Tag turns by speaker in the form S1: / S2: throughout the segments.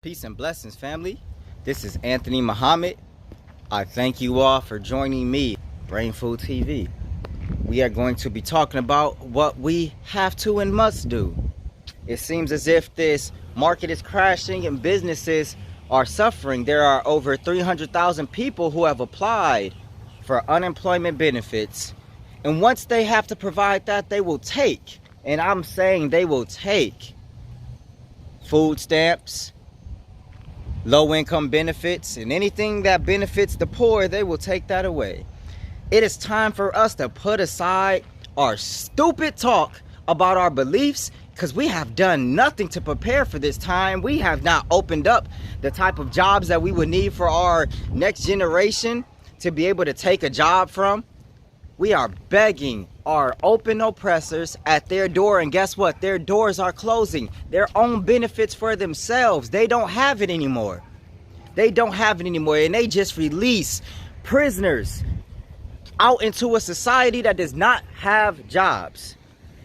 S1: Peace and blessings, family. This is Anthony Muhammad. I thank you all for joining me, BrainFood TV. We are going to be talking about what we have to and must do. It seems as if this market is crashing and businesses are suffering. There are over 300,000 people who have applied for unemployment benefits. And once they have to provide that, they will take, and I'm saying they will take, food stamps, low-income benefits, and anything that benefits the poor, they will take that away. It is time for us to put aside our stupid talk about our beliefs, because we have done nothing to prepare for this time. We have not opened up the type of jobs that we would need for our next generation to be able to take a job from. We are begging our open oppressors at their door, and guess what? Their doors are closing. Their own benefits for themselves. They don't have it anymore. They don't have it anymore, and they just release prisoners out into a society that does not have jobs.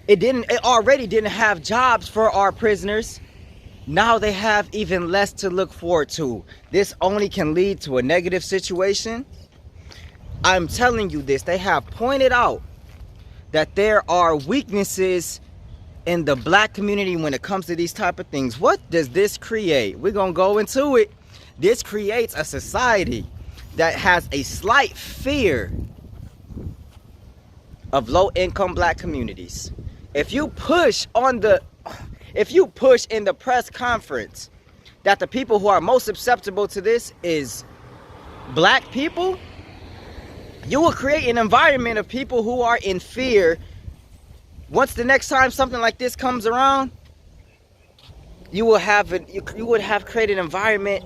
S1: It already didn't have jobs for our prisoners. Now they have even less to look forward to. This only can lead to a negative situation. I'm telling you this. They have pointed out that there are weaknesses in the black community when it comes to these type of things. What does this create? We're going to go into it. This creates a society that has a slight fear of low-income black communities. If you push in the press conference that the people who are most susceptible to this is black people, you will create an environment of people who are in fear. Once the next time something like this comes around, you would have created an environment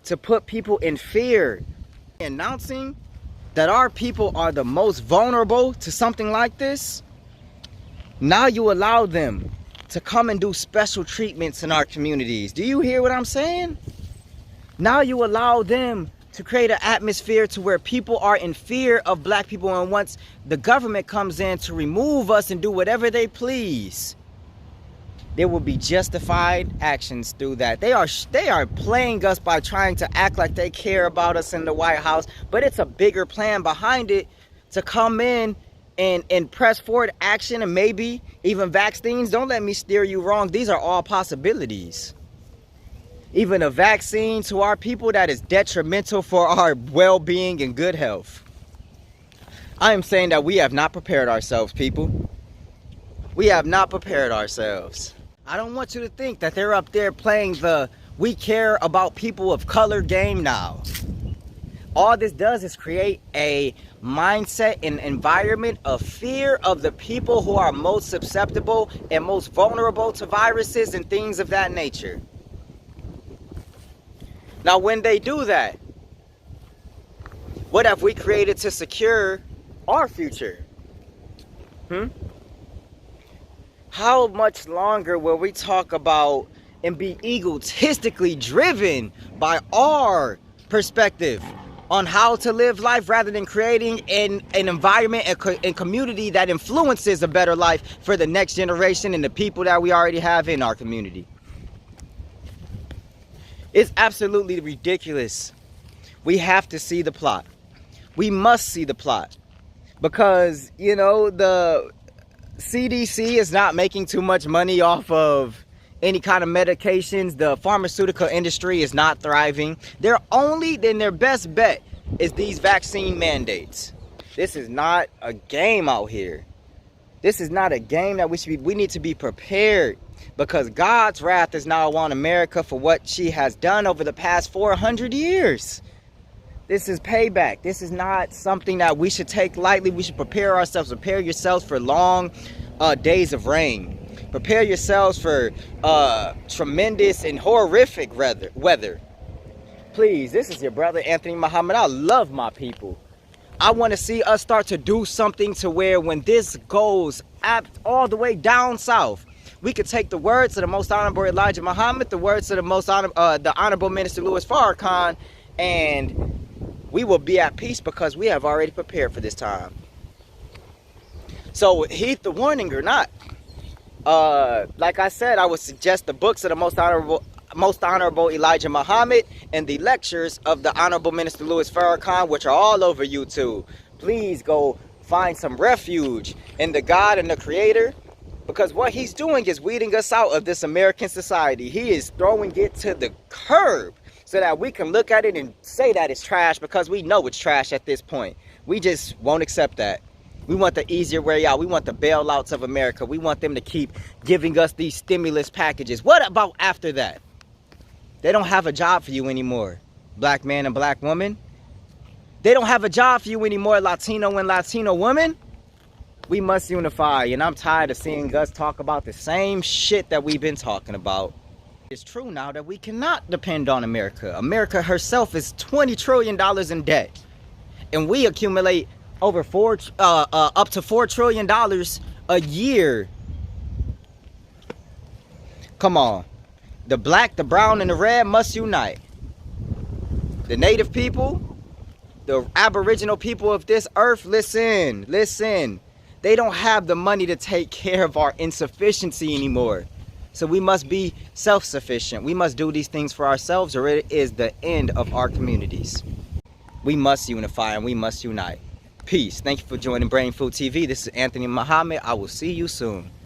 S1: to put people in fear. Announcing that our people are the most vulnerable to something like this, now you allow them to come and do special treatments in our communities. Do you hear what I'm saying? Now you allow them to create an atmosphere to where people are in fear of black people, and once the government comes in to remove us and do whatever they please, there will be justified actions through that. They are playing us by trying to act like they care about us in the White House, but it's a bigger plan behind it to come in and press forward action, and maybe even vaccines. Don't let me steer you wrong. These are all possibilities. Even a vaccine to our people that is detrimental for our well-being and good health. I am saying that we have not prepared ourselves, people. We have not prepared ourselves. I don't want you to think that they're up there playing the we care about people of color game now. All this does is create a mindset and environment of fear of the people who are most susceptible and most vulnerable to viruses and things of that nature. Now, when they do that, what have we created to secure our future? How much longer will we talk about and be egotistically driven by our perspective on how to live life, rather than creating an environment and community that influences a better life for the next generation and the people that we already have in our community? It's absolutely ridiculous. We have to see the plot. We must see the plot. Because, you know, the CDC is not making too much money off of any kind of medications. The pharmaceutical industry is not thriving. Their best bet is these vaccine mandates. This is not a game out here. This is not a game that we need to be prepared. Because God's wrath is now on America for what she has done over the past 400 years. This is payback. This is not something that we should take lightly. We should prepare ourselves. Prepare yourselves for long days of rain. Prepare yourselves for tremendous and horrific weather. Please, this is your brother Anthony Muhammad. I love my people. I want to see us start to do something to where when this goes all the way down south, we could take the words of the Most Honorable Elijah Muhammad, the words of the Honorable Minister Louis Farrakhan, and we will be at peace because we have already prepared for this time. So heed the warning or not. Like I said, I would suggest the books of the Most Honorable Most Honorable Elijah Muhammad and the lectures of the Honorable Minister Louis Farrakhan, which are all over YouTube. Please go find some refuge in the God and the Creator, because what he's doing is weeding us out of this American society. He is throwing it to the curb so that we can look at it and say that it's trash, because we know it's trash at this point. We just won't accept that. We want the easier way out. We want the bailouts of America. We want them to keep giving us these stimulus packages. What about after that? They don't have a job for you anymore, black man and black woman. They don't have a job for you anymore, Latino and Latino woman. We must unify, and I'm tired of seeing us talk about the same shit that we've been talking about. It's true now that we cannot depend on America. America herself is $20 trillion in debt, and we accumulate over up to $4 trillion a year. Come on. The black, the brown, and the red must unite. The native people, the aboriginal people of this earth, listen. They don't have the money to take care of our insufficiency anymore. So we must be self-sufficient. We must do these things for ourselves, or it is the end of our communities. We must unify and we must unite. Peace. Thank you for joining BrainFood TV. This is Anthony Muhammad. I will see you soon.